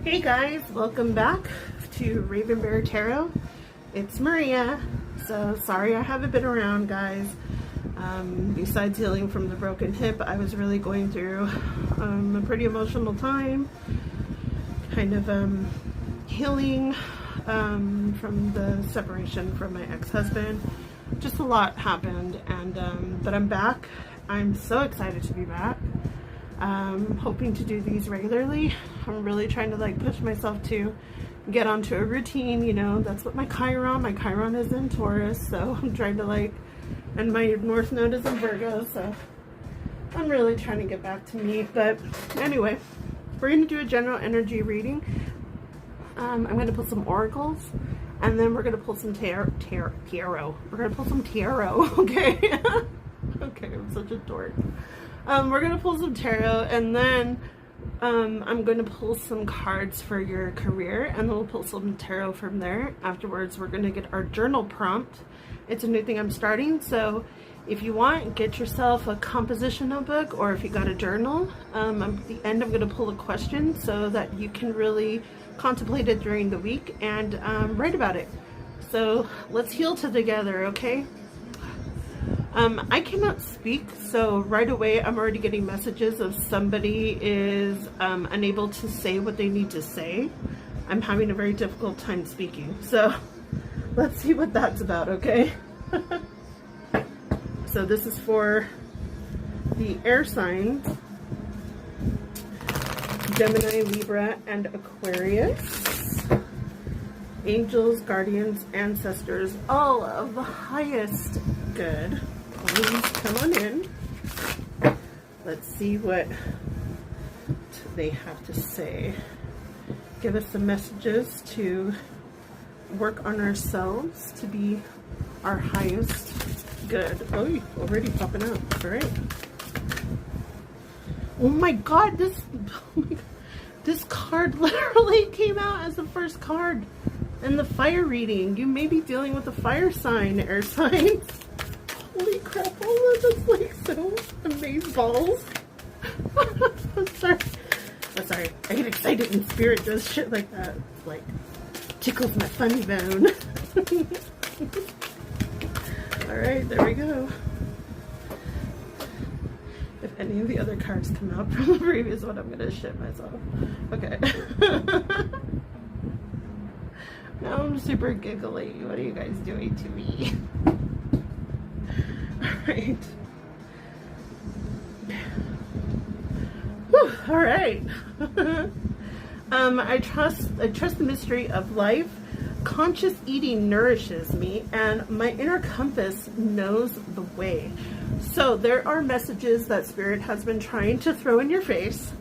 Hey guys, welcome back to Raven Bear Tarot. It's Maria. So sorry I haven't been around, guys. Besides healing from the broken hip, I was really going through a pretty emotional time. Kind of healing from the separation from my ex-husband. Just a lot happened, and but I'm back. I'm so excited to be back. Hoping to do these regularly. I'm really trying to like push myself to get onto a routine, you know. That's what my Chiron is in Taurus, so I'm trying to like, and my North Node is in Virgo, so I'm really trying to get back to me. But anyway, we're going to do a general energy reading. I'm going to pull some oracles, and then we're going to pull some tarot. We're going to pull some tarot, okay? Okay, I'm such a dork. We're going to pull some tarot, and then I'm going to pull some cards for your career, and then we'll pull some tarot from there. Afterwards, we're going to get our journal prompt. It's a new thing I'm starting, so if you want, get yourself a composition notebook, or if you got a journal. At the end, I'm going to pull a question so that you can really contemplate it during the week and write about it. So let's heal together, okay? I cannot speak, so right away I'm already getting messages of somebody is unable to say what they need to say. I'm having a very difficult time speaking, so let's see what that's about, okay? So this is for the air signs: Gemini, Libra, and Aquarius. Angels, guardians, ancestors, all of the highest good. Please come on in. Let's see what they have to say. Give us some messages to work on ourselves to be our highest good. Oh, already popping out. All right. Oh my God, this card literally came out as the first card in the fire reading. You may be dealing with a fire sign, air signs. Holy crap, oh, that's like so amazeballs. I'm sorry. I get excited when spirit does shit like that. It's like tickles my funny bone. Alright, there we go. If any of the other cards come out from the previous one, I'm gonna shit myself. Okay. Now I'm super giggly. What are you guys doing to me? Alright. Alright. I trust the mystery of life. Conscious eating nourishes me, and my inner compass knows the way. So there are messages that Spirit has been trying to throw in your face,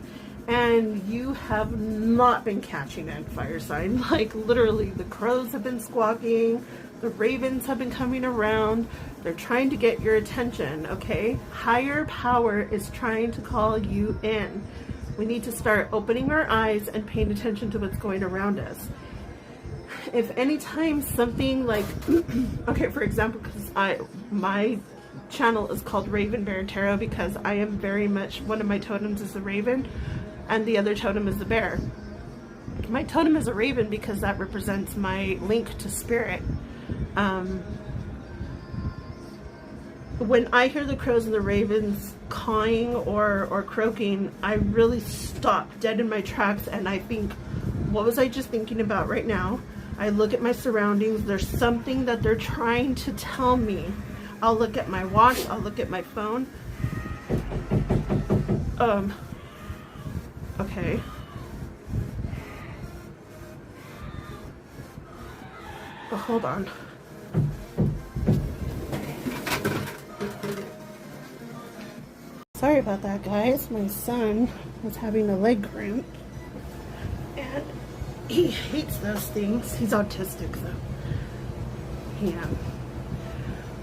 and you have not been catching it, fire sign. Like literally, the crows have been squawking, the ravens have been coming around. They're trying to get your attention, okay? Higher power is trying to call you in. We need to start opening our eyes and paying attention to what's going around us. If anytime something like, okay, for example, because my channel is called Raven Bear Tarot because I am very much, one of my totems is the raven and the other totem is the bear. My totem is a raven because that represents my link to spirit. When I hear the crows and the ravens cawing or croaking, I really stop dead in my tracks and I think, what was I just thinking about right now? I look at my surroundings. There's something that they're trying to tell me. I'll look at my watch. I'll look at my phone. Okay. But hold on. Sorry about that, guys. My son was having a leg cramp, and he hates those things. He's autistic, so he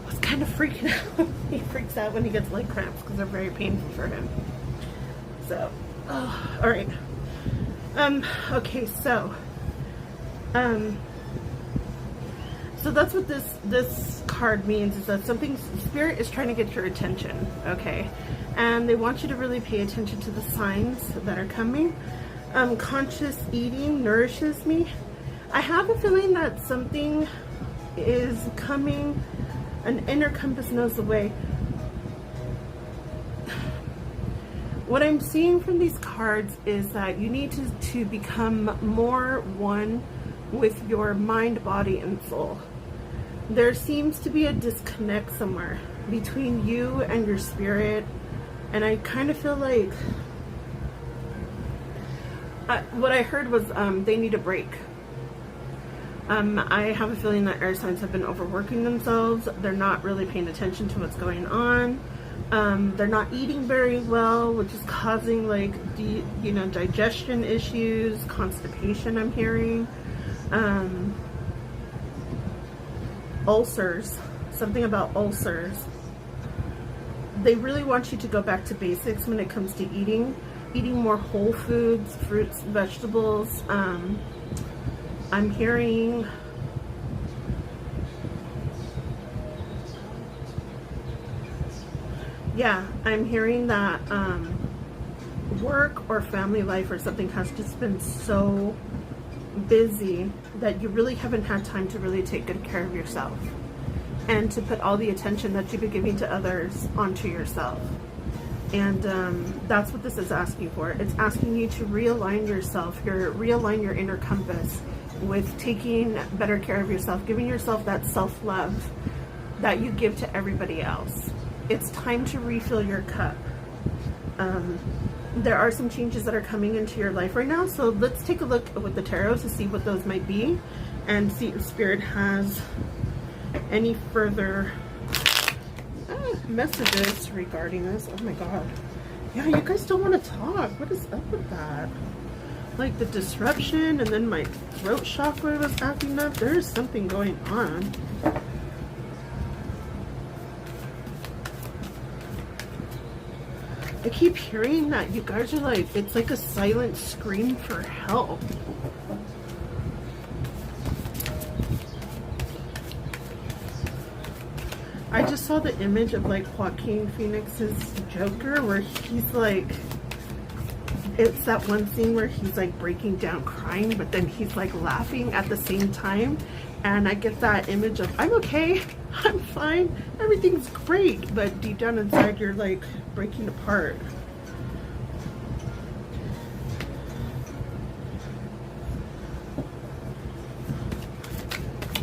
was kind of freaking out. He freaks out when he gets leg cramps because they're very painful for him. So, all right. Okay, so that's what this card means, is that something, spirit is trying to get your attention, okay? And they want you to really pay attention to the signs that are coming. Conscious eating nourishes me. I have a feeling that something is coming. An inner compass knows the way. What I'm seeing from these cards is that you need to become more one with your mind, body, and soul. There seems to be a disconnect somewhere between you and your spirit, and I kind of feel like what I heard was they need a break. I have a feeling that air signs have been overworking themselves. They're not really paying attention to what's going on. They're not eating very well, which is causing like digestion issues, constipation. I'm hearing ulcers. Something about ulcers. They really want you to go back to basics when it comes to eating more whole foods, fruits, vegetables. I'm hearing I'm hearing that work or family life or something has just been so busy that you really haven't had time to really take good care of yourself and to put all the attention that you've been giving to others onto yourself. And that's what this is asking for. It's asking you to realign yourself, realign your inner compass with taking better care of yourself, giving yourself that self-love that you give to everybody else. It's time to refill your cup. There are some changes that are coming into your life right now, so let's take a look with the tarot to see what those might be and see if Spirit has any further messages regarding this. Oh my god. Yeah, you guys don't want to talk. What is up with that? Like the disruption, and then my throat chakra was acting up. There is something going on. I keep hearing that you guys are like, it's like a silent scream for help. I just saw the image of like Joaquin Phoenix's Joker where he's like, it's that one scene where he's like breaking down crying, but then he's like laughing at the same time. And I get that image of, I'm okay, I'm fine, everything's great. But deep down inside, you're like breaking apart.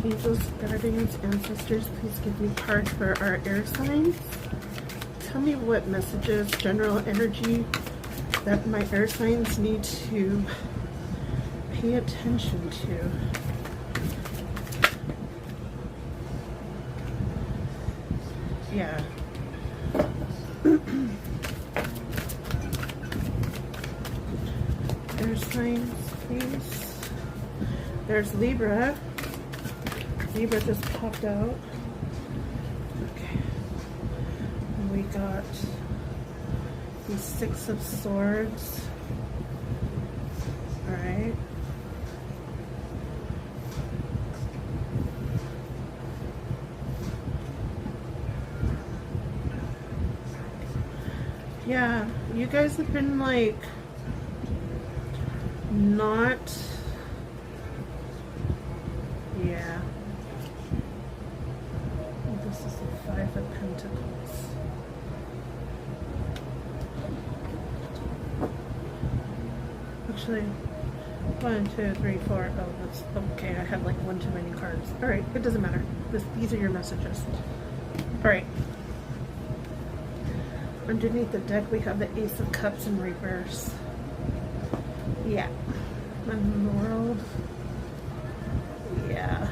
Angels, guardians, ancestors, please give me cards for our air signs. Tell me what messages, general energy that my air signs need to pay attention to. Yeah. Air signs, please. There's Libra. Libra just popped out. Okay. And we got the Six of Swords. All right. Yeah, you guys have been like not, yeah. This is the Five of Pentacles. Actually, 1, 2, 3, 4. Oh, that's okay. I have like one too many cards. All right, it doesn't matter. These are your messages. All right. Underneath the deck, we have the Ace of Cups in reverse. Yeah. And the world. Yeah.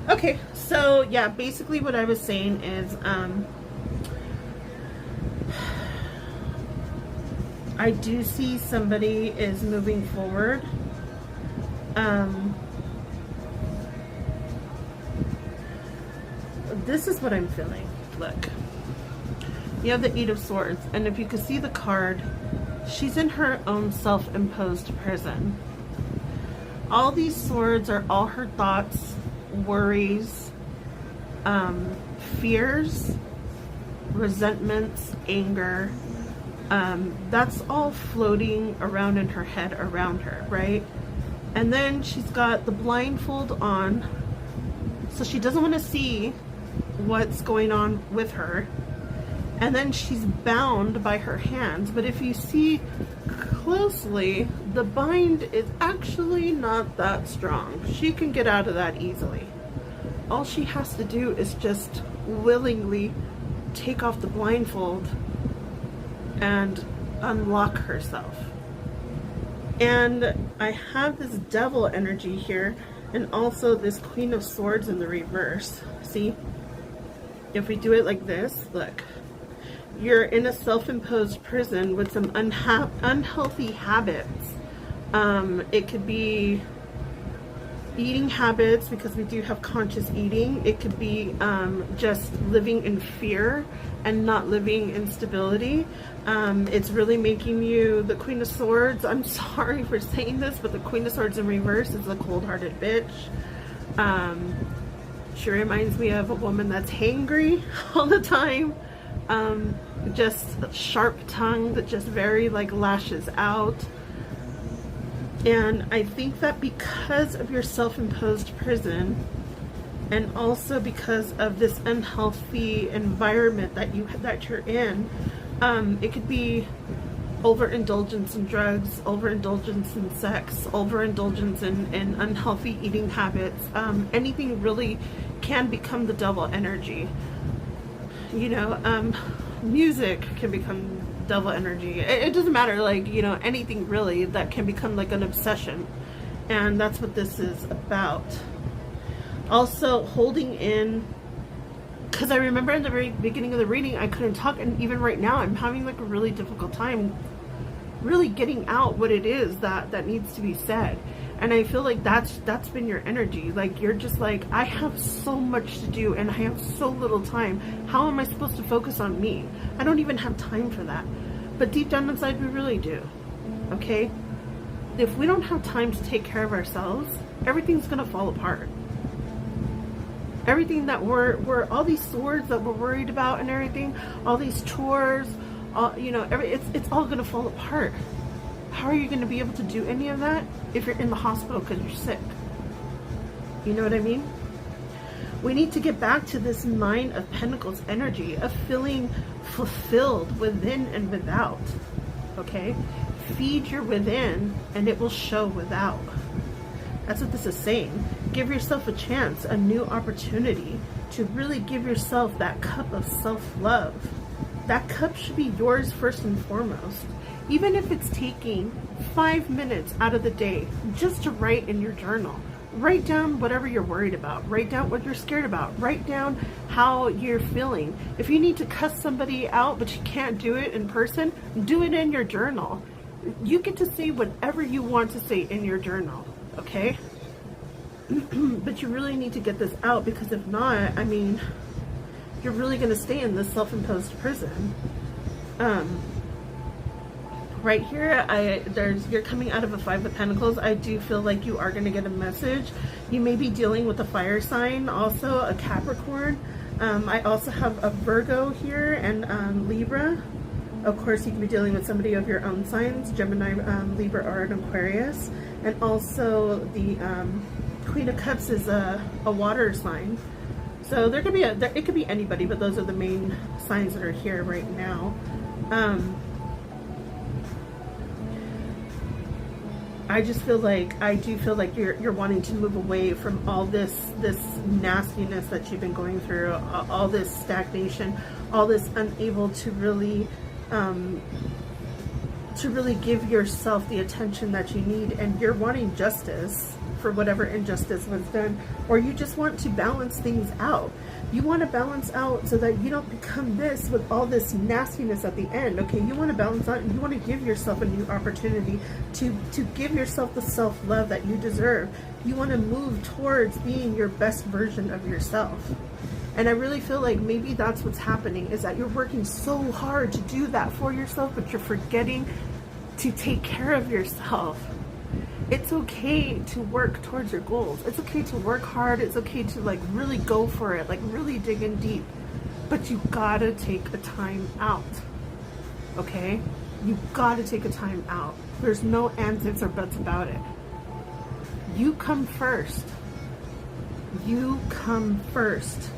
Okay, so yeah, basically what I was saying is, I do see somebody is moving forward. This is what I'm feeling. Look. You have the Eight of Swords, and if you can see the card, she's in her own self-imposed prison. All these swords are all her thoughts, worries, fears, resentments, anger, That's all floating around in her head around her, right? And then she's got the blindfold on, so she doesn't want to see what's going on with her. And then she's bound by her hands. But if you see closely, the bind is actually not that strong. She can get out of that easily. All she has to do is just willingly take off the blindfold and unlock herself. And I have this devil energy here, and also this Queen of Swords in the reverse. See? If we do it like this, look. You're in a self-imposed prison with some unhealthy habits. It could be eating habits, because we do have conscious eating. It could be just living in fear and not living in stability. It's really making you the Queen of Swords. I'm sorry for saying this, but the Queen of Swords in reverse is a cold-hearted bitch. She reminds me of a woman that's hangry all the time. Just sharp tongue that just very like lashes out. And I think that because of your self-imposed prison, and also because of this unhealthy environment that you're in, it could be overindulgence in drugs, overindulgence in sex, overindulgence in unhealthy eating habits. Anything really can become the devil energy. You know, music can become devil energy. It doesn't matter, like, you know, anything really that can become like an obsession. And that's what this is about. Also holding in, because I remember in the very beginning of the reading I couldn't talk, and even right now I'm having like a really difficult time really getting out what it is that needs to be said. And I feel like that's been your energy. Like, you're just like, I have so much to do and I have so little time. How am I supposed to focus on me? I don't even have time for that. But deep down inside, we really do. Okay? If we don't have time to take care of ourselves, everything's gonna fall apart. Everything that we're all these swords that we're worried about and everything, all these chores, you know, it's all gonna fall apart. How are you going to be able to do any of that if you're in the hospital because you're sick? You know what I mean? We need to get back to this Nine of Pentacles energy of feeling fulfilled within and without. Okay? Feed your within and it will show without. That's what this is saying. Give yourself a chance, a new opportunity to really give yourself that cup of self-love. That cup should be yours first and foremost. Even if it's taking 5 minutes out of the day just to write in your journal. Write down whatever you're worried about. Write down what you're scared about. Write down how you're feeling. If you need to cuss somebody out but you can't do it in person, do it in your journal. You get to say whatever you want to say in your journal, okay? But you really need to get this out, because if not, I mean, you're really going to stay in this self-imposed prison. Right here, you're coming out of a Five of Pentacles. I do feel like you are going to get a message. You may be dealing with a fire sign, also a Capricorn. I also have a Virgo here and Libra. Of course, you can be dealing with somebody of your own signs, Gemini, Libra, or an Aquarius. And also the Queen of Cups is a water sign. So there could be it could be anybody, but those are the main signs that are here right now. I do feel like you're wanting to move away from all this nastiness that you've been going through, all this stagnation, all this unable to really give yourself the attention that you need, and you're wanting justice for whatever injustice was done, or you just want to balance things out. You want to balance out so that you don't become this with all this nastiness at the end. Okay, you want to balance out, and you want to give yourself a new opportunity to give yourself the self-love that you deserve. You want to move towards being your best version of yourself. And I really feel like maybe that's what's happening, is that you're working so hard to do that for yourself, but you're forgetting to take care of yourself. It's okay to work towards your goals. It's okay to work hard. It's okay to like really go for it, like really dig in deep. But you gotta take a time out. okay? You gotta take a time out. There's no ands, ifs, or buts about it. You come first. You come first.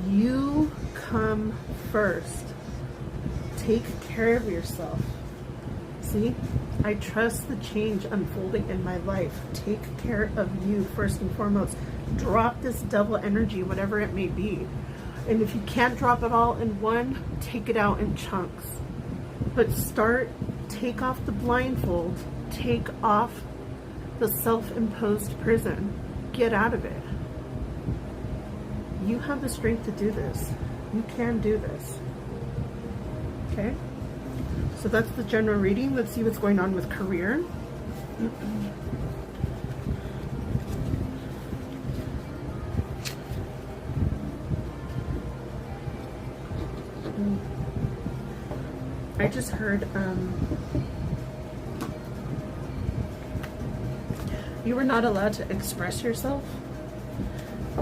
You come first. Take care of yourself. See? I trust the change unfolding in my life. Take care of you first and foremost. Drop this devil energy, whatever it may be. And if you can't drop it all in one, take it out in chunks. But take off the blindfold. Take off the self-imposed prison. Get out of it. You have the strength to do this. You can do this. Okay? So that's the general reading. Let's see what's going on with career. I just heard you were not allowed to express yourself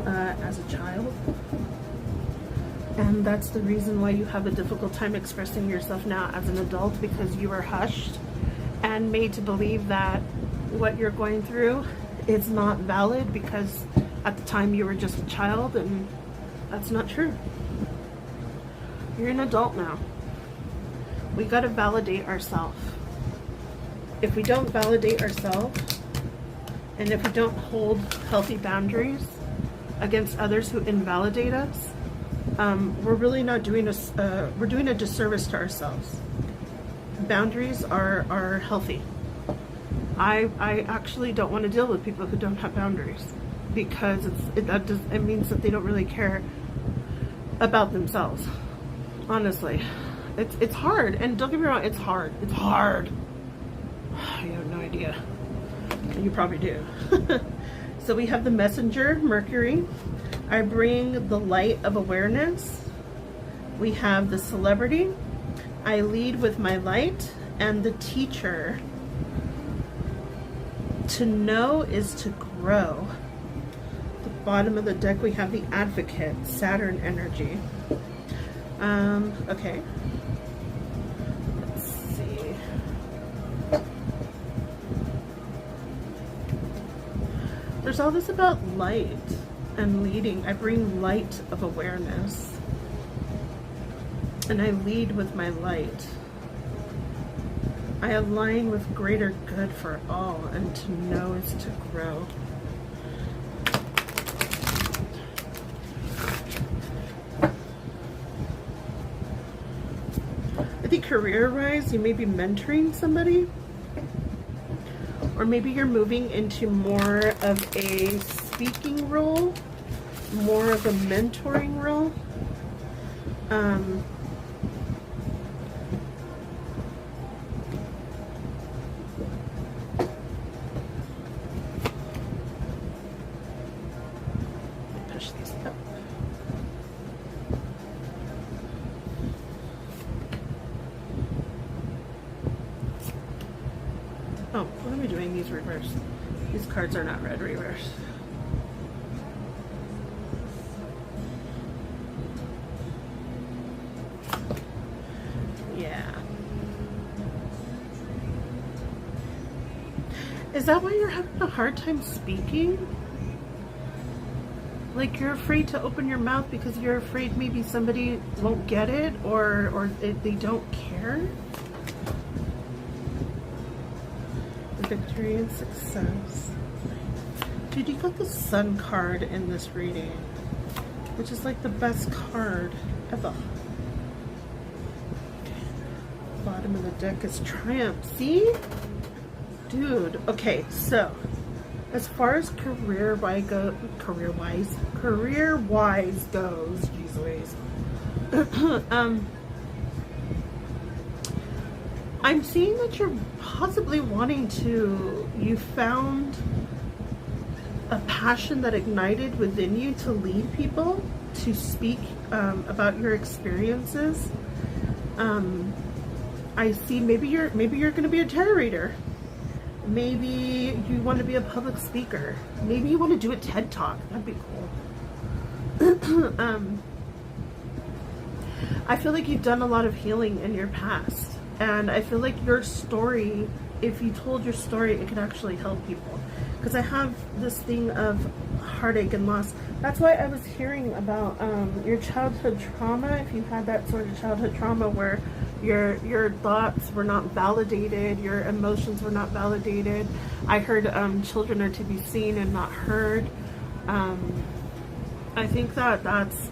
as a child. And that's the reason why you have a difficult time expressing yourself now as an adult, because you were hushed and made to believe that what you're going through is not valid because at the time you were just a child, and that's not true. You're an adult now. We got to validate ourselves. If we don't validate ourselves, and if we don't hold healthy boundaries against others who invalidate us, we're really not doing we're doing a disservice to ourselves. Boundaries are healthy. I actually don't want to deal with people who don't have boundaries, because it means that they don't really care about themselves. Honestly, it's hard, and don't get me wrong, it's hard. It's hard. You have no idea. You probably do. So we have the messenger, Mercury. I bring the light of awareness. We have the celebrity. I lead with my light. And the teacher. To know is to grow. At the bottom of the deck we have the advocate, Saturn energy. Okay. Let's see. There's all this about light and leading. I bring light of awareness, and I lead with my light. I align with greater good for all, and to know is to grow. I think career rise, you may be mentoring somebody, or maybe you're moving into more of a speaking role, more of a mentoring role. Push these up. Oh, what am I doing? These reverse. These cards are not red reverse. Yeah. Is that why you're having a hard time speaking? Like you're afraid to open your mouth because you're afraid maybe somebody won't get it, or they don't care? Victory and success. Dude, you got the Sun card in this reading, which is like the best card ever. Bottom of the deck is Triumph. See? Dude. Okay, so as far as career-wise goes, geez Louise. I'm seeing that you're possibly wanting to, you found a passion that ignited within you to lead people, to speak about your experiences. I see maybe you're going to be a tarot reader. Maybe you want to be a public speaker. Maybe you want to do a TED Talk. That'd be cool. I feel like you've done a lot of healing in your past. And I feel like your story, if you told your story, it could actually help people. Because I have this thing of heartache and loss. That's why I was hearing about your childhood trauma. If you had that sort of childhood trauma where your thoughts were not validated, your emotions were not validated. I heard children are to be seen and not heard. I think that's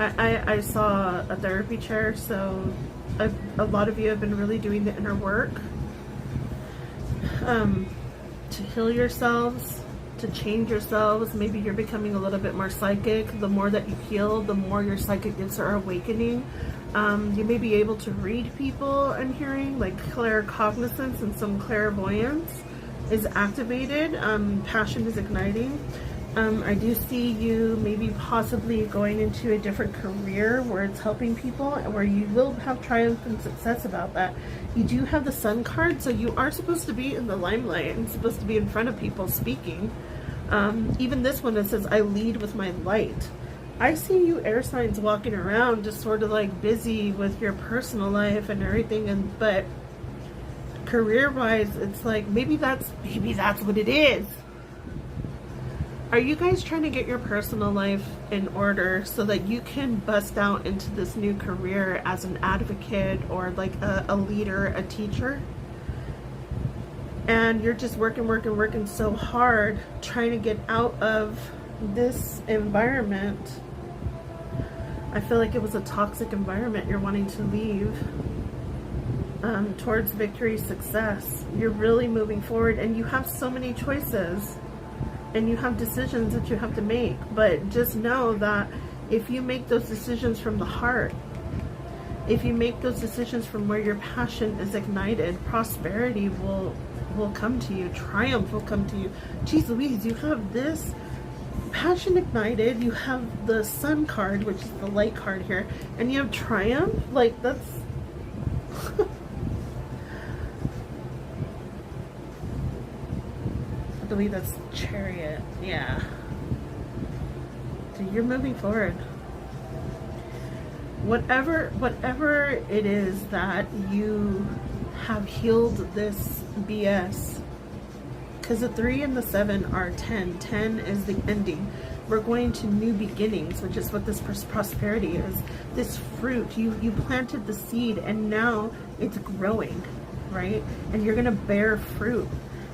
I saw a therapy chair, so a lot of you have been really doing the inner work to heal yourselves, to change yourselves. Maybe you're becoming a little bit more psychic. The more that you heal, the more your psychic gifts are awakening. You may be able to read people and hearing, like claircognizance and some clairvoyance is activated. Passion is igniting. I do see you maybe possibly going into a different career where it's helping people, and where you will have triumph and success about that. You do have the Sun card, so you are supposed to be in the limelight and supposed to be in front of people speaking. Even this one, it says, I lead with my light. I see you air signs walking around just sort of like busy with your personal life and everything, but career-wise, it's like maybe that's what it is. Are you guys trying to get your personal life in order so that you can bust out into this new career as an advocate or like a leader, a teacher? And you're just working so hard trying to get out of this environment. I feel like it was a toxic environment you're wanting to leave towards victory, success. You're really moving forward, and you have so many choices. And you have decisions that you have to make, but just know that if you make those decisions from the heart, if you make those decisions from where your passion is ignited, prosperity will come to you, triumph will come to you. Geez Louise, you have this passion ignited, you have the Sun card, which is the light card here, and you have triumph. Like, that's I believe that's Chariot. Yeah. So you're moving forward. Whatever it is that you have healed this BS, because the 3 and the 7 are 10. 10 is the ending. We're going to new beginnings, which is what this prosperity is. This fruit, you planted the seed, and now it's growing, right? And you're gonna bear fruit.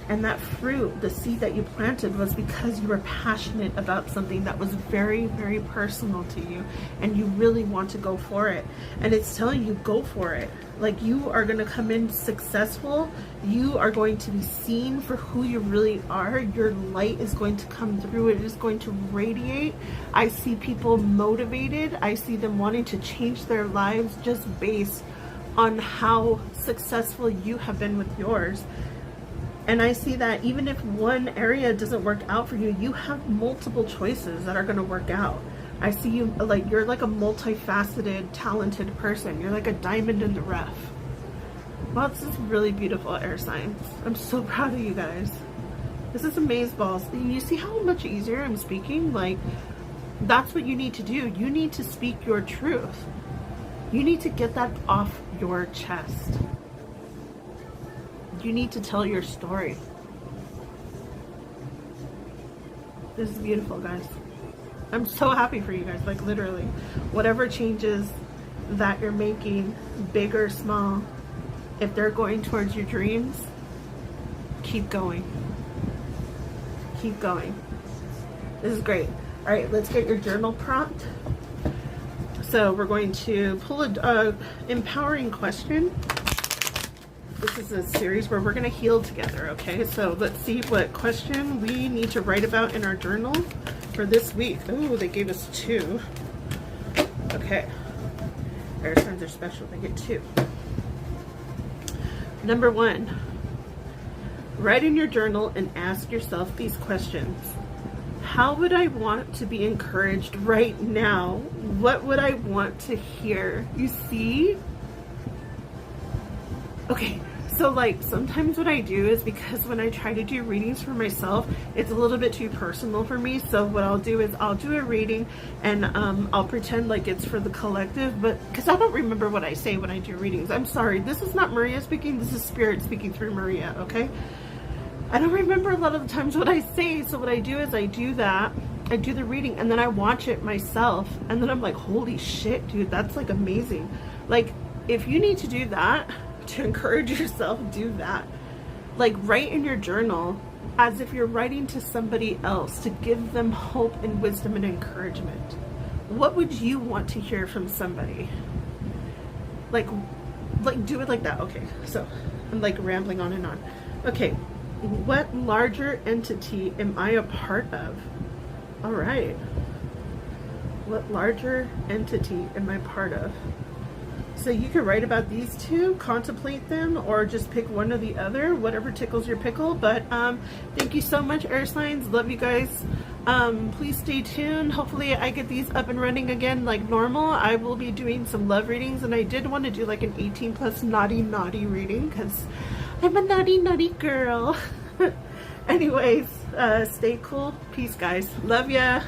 And that fruit, the seed that you planted, was because you were passionate about something that was very, very personal to you, and you really want to go for it. And it's telling you, go for it. Like, you are going to come in successful. You are going to be seen for who you really are. Your light is going to come through. It is going to radiate. I see people motivated. I see them wanting to change their lives just based on how successful you have been with yours. And I see that even if one area doesn't work out for you, you have multiple choices that are going to work out. I see you like you're like a multifaceted, talented person. You're like a diamond in the rough. Wow, this is really beautiful, air signs. I'm so proud of you guys. This is amazeballs. You see how much easier I'm speaking? Like, that's what you need to do. You need to speak your truth. You need to get that off your chest. You need to tell your story. This is beautiful, guys. I'm so happy for you guys, like literally. Whatever changes that you're making, big or small, if they're going towards your dreams, keep going. Keep going. This is great. All right, let's get your journal prompt. So we're going to pull a empowering question. This is a series where we're going to heal together, okay? So let's see what question we need to write about in our journal for this week. Oh, they gave us 2. Okay. Air signs are special. They get 2. Number 1. Write in your journal and ask yourself these questions. How would I want to be encouraged right now? What would I want to hear? You see? Okay. So like sometimes what I do is, because when I try to do readings for myself, it's a little bit too personal for me. So what I'll do is I'll do a reading and I'll pretend like it's for the collective, but because I don't remember what I say when I do readings. I'm sorry, this is not Maria speaking, this is Spirit speaking through Maria, okay? I don't remember a lot of the times what I say, so what I do is I do that, I do the reading, and then I watch it myself, and then I'm like, holy shit, dude, that's like amazing. Like, if you need to do that to encourage yourself, do that. Like, write in your journal as if you're writing to somebody else to give them hope and wisdom and encouragement. What would you want to hear from somebody? Like do it like that. Okay, so I'm like rambling on and on. Okay, what larger entity am I a part of? All right, what larger entity am I part of? So you can write about these two, contemplate them, or just pick one or the other, whatever tickles your pickle. But thank you so much, air signs. Love you guys. Please stay tuned. Hopefully I get these up and running again like normal. I will be doing some love readings, and I did want to do like an 18+ naughty reading because I'm a naughty girl. Anyways, stay cool. Peace, guys. Love ya.